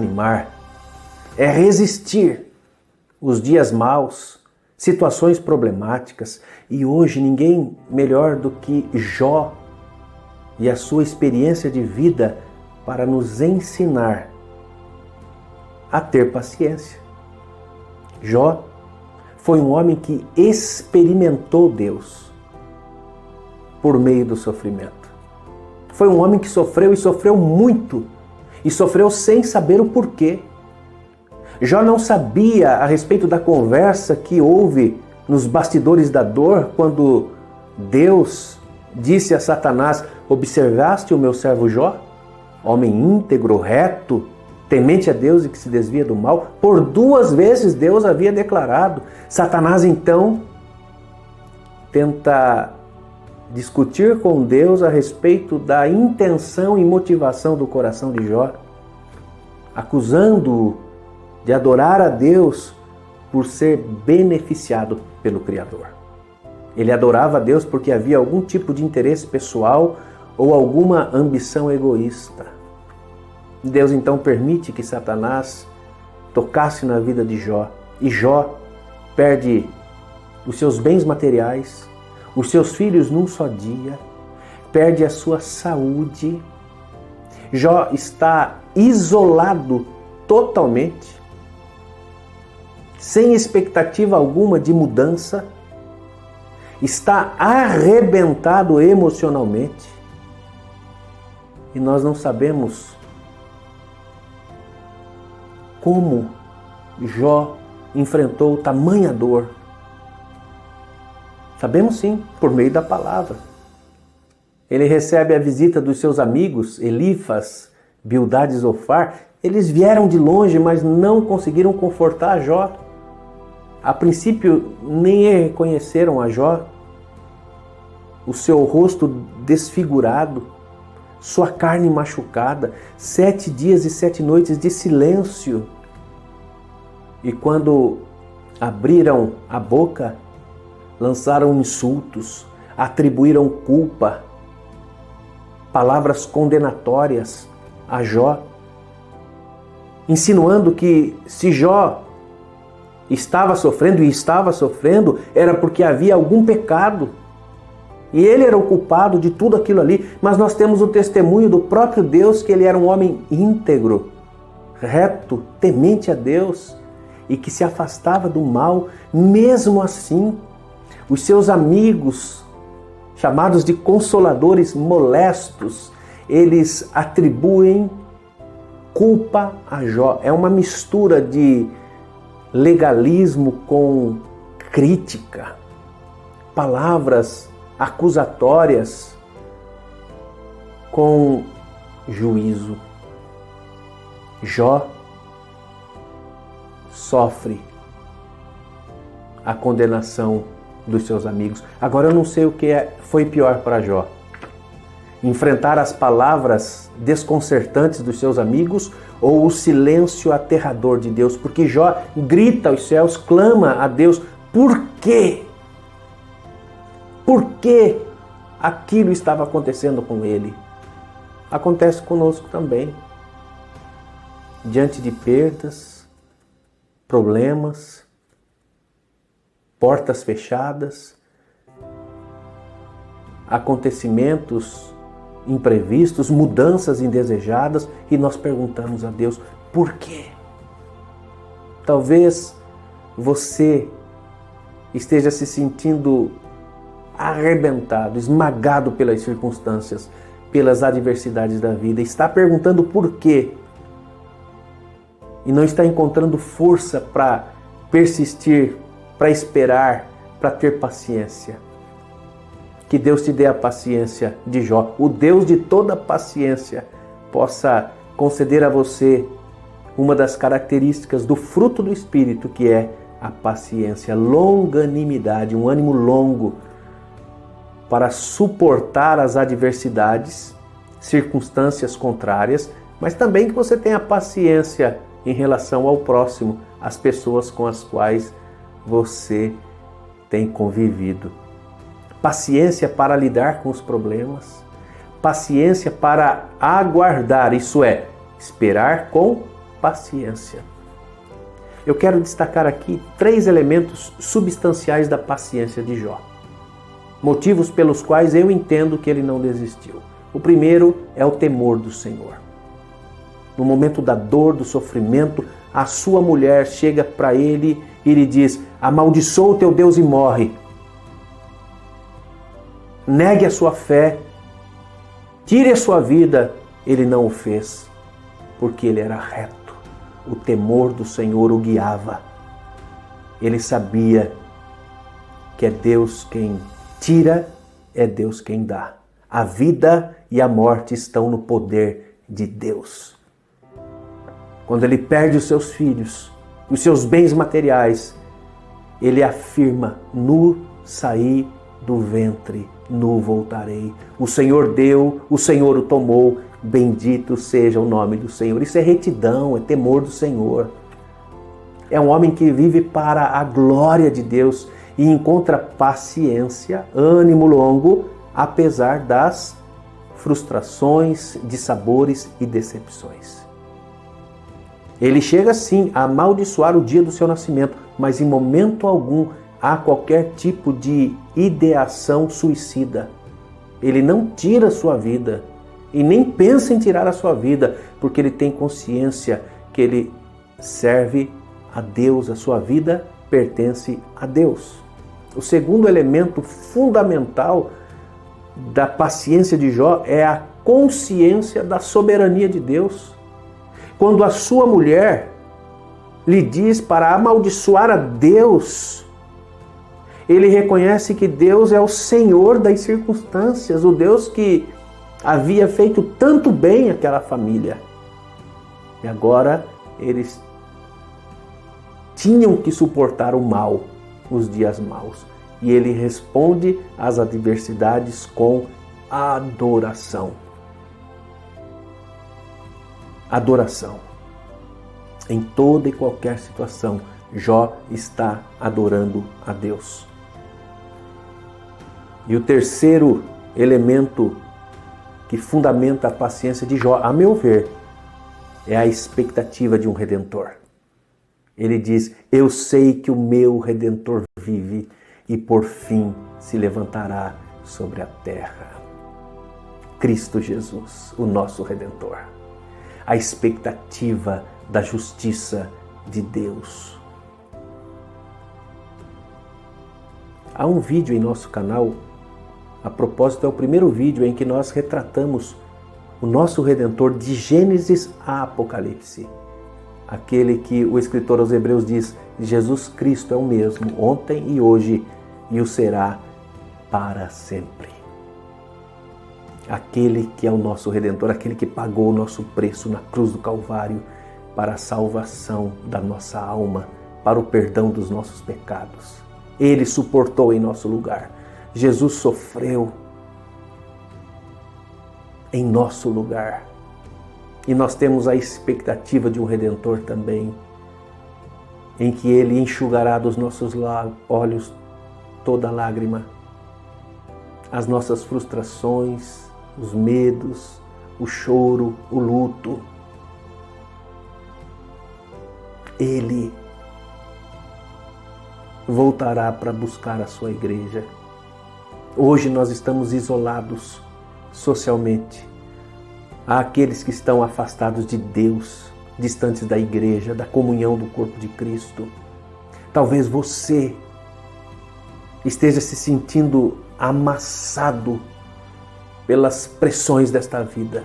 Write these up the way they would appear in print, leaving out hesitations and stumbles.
animar, é resistir os dias maus, situações problemáticas. E hoje ninguém melhor do que Jó e a sua experiência de vida para nos ensinar a ter paciência. Jó foi um homem que experimentou Deus por meio do sofrimento. Foi um homem que sofreu e sofreu muito, e sofreu sem saber o porquê. Jó não sabia a respeito da conversa que houve nos bastidores da dor, quando Deus disse a Satanás: observaste o meu servo Jó? Homem íntegro, reto, temente a Deus e que se desvia do mal. Por 2 vezes Deus havia declarado. Satanás então tenta discutir com Deus a respeito da intenção e motivação do coração de Jó, acusando-o de adorar a Deus por ser beneficiado pelo Criador. Ele adorava a Deus porque havia algum tipo de interesse pessoal ou alguma ambição egoísta. Deus então permite que Satanás tocasse na vida de Jó, e Jó perde os seus bens materiais, os seus filhos num só dia, perde a sua saúde. Jó está isolado totalmente, sem expectativa alguma de mudança, está arrebentado emocionalmente, e nós não sabemos como Jó enfrentou tamanha dor. Sabemos sim, por meio da palavra. Ele recebe a visita dos seus amigos, Elifas, Bildade e Zofar. Eles vieram de longe, mas não conseguiram confortar Jó. A princípio, nem reconheceram a Jó, o seu rosto desfigurado, sua carne machucada, 7 dias e 7 noites de silêncio. E quando abriram a boca, lançaram insultos, atribuíram culpa, palavras condenatórias a Jó, insinuando que se Jó estava sofrendo, e estava sofrendo, era porque havia algum pecado. E ele era o culpado de tudo aquilo ali. Mas nós temos o testemunho do próprio Deus que ele era um homem íntegro, reto, temente a Deus e que se afastava do mal. Mesmo assim, os seus amigos, chamados de consoladores molestos, eles atribuem culpa a Jó. É uma mistura de legalismo com crítica, palavras acusatórias com juízo. Jó sofre a condenação dos seus amigos. Agora eu não sei o que foi pior para Jó: enfrentar as palavras desconcertantes dos seus amigos ou o silêncio aterrador de Deus, porque Jó grita aos céus, clama a Deus: por quê? Por que aquilo estava acontecendo com ele? Acontece conosco também. Diante de perdas, problemas, portas fechadas, acontecimentos imprevistos, mudanças indesejadas, e nós perguntamos a Deus: por quê? Talvez você esteja se sentindo arrebentado, esmagado pelas circunstâncias, pelas adversidades da vida, está perguntando por quê e não está encontrando força para persistir, para esperar, para ter paciência. Que Deus te dê a paciência de Jó. O Deus de toda paciência possa conceder a você uma das características do fruto do Espírito, que é a paciência, longanimidade, um ânimo longo para suportar as adversidades, circunstâncias contrárias, mas também que você tenha paciência em relação ao próximo, às pessoas com as quais você tem convivido. Paciência para lidar com os problemas, paciência para aguardar, isso é, esperar com paciência. Eu quero destacar aqui 3 elementos substanciais da paciência de Jó. Motivos pelos quais eu entendo que ele não desistiu. O primeiro é o temor do Senhor. No momento da dor, do sofrimento, a sua mulher chega para ele e lhe diz: amaldiçoa o teu Deus e morre. Negue a sua fé, tire a sua vida. Ele não o fez, porque ele era reto. O temor do Senhor o guiava. Ele sabia que é Deus quem tira, é Deus quem dá. A vida e a morte estão no poder de Deus. Quando ele perde os seus filhos, os seus bens materiais, ele afirma: nu saí do ventre, nu voltarei. O Senhor deu, o Senhor o tomou, bendito seja o nome do Senhor. Isso é retidão, é temor do Senhor. É um homem que vive para a glória de Deus e encontra paciência, ânimo longo, apesar das frustrações, dissabores e decepções. Ele chega sim a amaldiçoar o dia do seu nascimento, mas em momento algum há qualquer tipo de ideação suicida. Ele não tira a sua vida e nem pensa em tirar a sua vida, porque ele tem consciência que ele serve a Deus, a sua vida pertence a Deus. O segundo elemento fundamental da paciência de Jó é a consciência da soberania de Deus. Quando a sua mulher lhe diz para amaldiçoar a Deus, ele reconhece que Deus é o Senhor das circunstâncias, o Deus que havia feito tanto bem àquela família. E agora eles tinham que suportar o mal, os dias maus. E ele responde às adversidades com adoração. Adoração. Em toda e qualquer situação, Jó está adorando a Deus. E o terceiro elemento que fundamenta a paciência de Jó, a meu ver, é a expectativa de um Redentor. Ele diz: eu sei que o meu Redentor vive e por fim se levantará sobre a terra. Cristo Jesus, o nosso Redentor. A expectativa da justiça de Deus. Há um vídeo em nosso canal, a propósito, é o primeiro vídeo em que nós retratamos o nosso Redentor de Gênesis a Apocalipse. Aquele que o escritor aos Hebreus diz: Jesus Cristo é o mesmo, ontem e hoje, e o será para sempre. Aquele que é o nosso Redentor, aquele que pagou o nosso preço na cruz do Calvário para a salvação da nossa alma, para o perdão dos nossos pecados. Ele suportou em nosso lugar. Jesus sofreu em nosso lugar. E nós temos a expectativa de um Redentor também, em que Ele enxugará dos nossos olhos toda lágrima, as nossas frustrações, os medos, o choro, o luto. Ele voltará para buscar a sua igreja. Hoje nós estamos isolados socialmente. Há aqueles que estão afastados de Deus, distantes da igreja, da comunhão do corpo de Cristo. Talvez você esteja se sentindo amassado pelas pressões desta vida.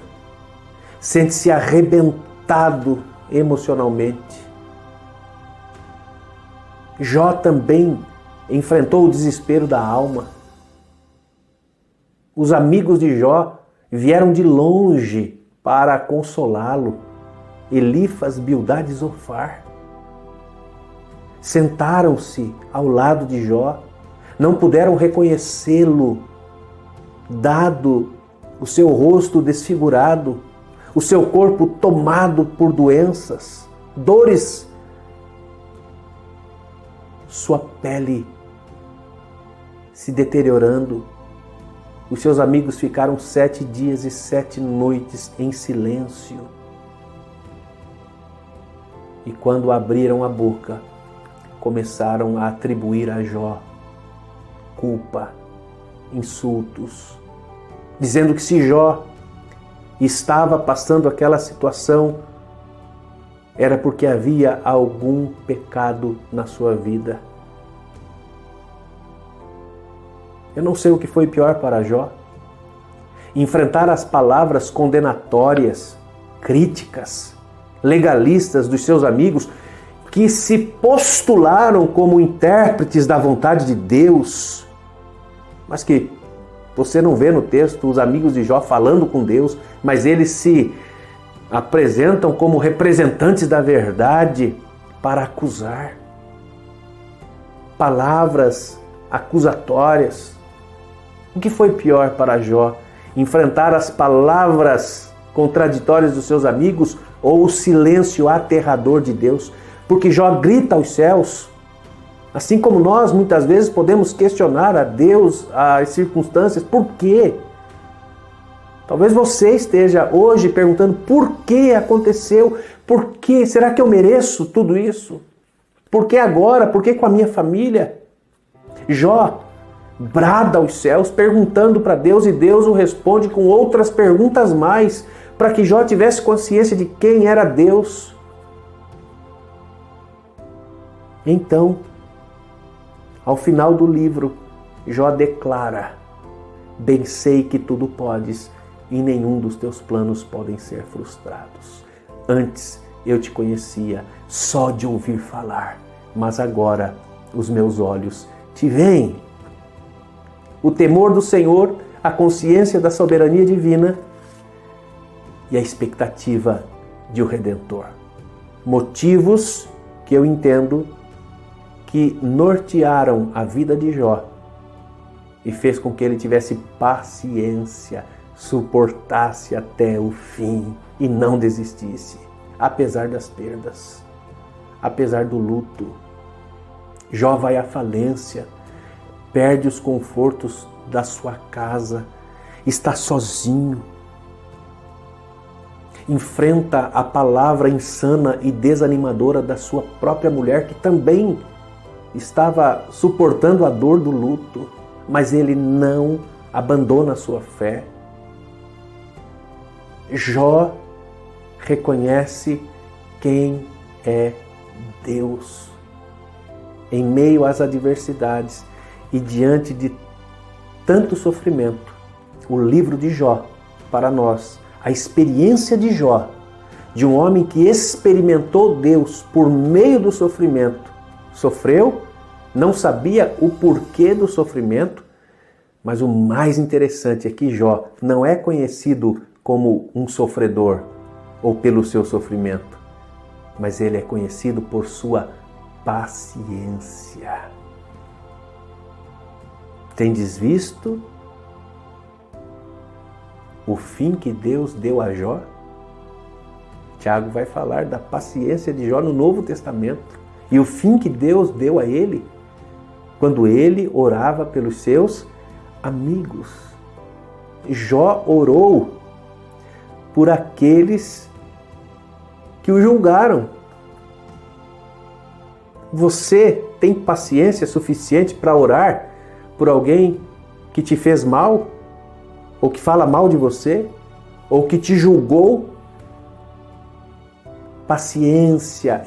Sente-se arrebentado emocionalmente. Jó também enfrentou o desespero da alma. Os amigos de Jó vieram de longe para consolá-lo. Elifas, Bildade e Zofar. Sentaram-se ao lado de Jó. Não puderam reconhecê-lo, dado o seu rosto desfigurado, o seu corpo tomado por doenças, dores, sua pele se deteriorando. Os seus amigos ficaram 7 dias e 7 noites em silêncio. E quando abriram a boca, começaram a atribuir a Jó culpa, insultos, dizendo que se Jó estava passando aquela situação, era porque havia algum pecado na sua vida. Eu não sei o que foi pior para Jó. Enfrentar as palavras condenatórias, críticas, legalistas dos seus amigos, que se postularam como intérpretes da vontade de Deus, mas que você não vê no texto os amigos de Jó falando com Deus, mas eles se apresentam como representantes da verdade para acusar. Palavras acusatórias. O que foi pior para Jó? Enfrentar as palavras contraditórias dos seus amigos ou o silêncio aterrador de Deus? Porque Jó grita aos céus. Assim como nós muitas vezes podemos questionar a Deus, as circunstâncias, por quê? Talvez você esteja hoje perguntando por que aconteceu, por que? Será que eu mereço tudo isso? Por que agora? Por que com a minha família? Jó brada aos céus perguntando para Deus e Deus o responde com outras perguntas mais para que Jó tivesse consciência de quem era Deus. Então, ao final do livro, Jó declara: bem sei que tudo podes e nenhum dos teus planos podem ser frustrados. Antes eu te conhecia só de ouvir falar, mas agora os meus olhos te veem. O temor do Senhor, a consciência da soberania divina e a expectativa de o Redentor. Motivos que eu entendo que nortearam a vida de Jó e fez com que ele tivesse paciência, suportasse até o fim e não desistisse, apesar das perdas, apesar do luto. Jó vai à falência, perde os confortos da sua casa, está sozinho, enfrenta a palavra insana e desanimadora da sua própria mulher, que também estava suportando a dor do luto, mas ele não abandona a sua fé. Jó reconhece quem é Deus. Em meio às adversidades e diante de tanto sofrimento, o livro de Jó, para nós, a experiência de Jó, de um homem que experimentou Deus por meio do sofrimento, sofreu, não sabia o porquê do sofrimento, mas o mais interessante é que Jó não é conhecido como um sofredor ou pelo seu sofrimento, mas ele é conhecido por sua paciência. Tendes visto o fim que Deus deu a Jó? Tiago vai falar da paciência de Jó no Novo Testamento e o fim que Deus deu a ele quando ele orava pelos seus amigos. Jó orou por aqueles que o julgaram. Você tem paciência suficiente para orar por alguém que te fez mal? Ou que fala mal de você? Ou que te julgou? Paciência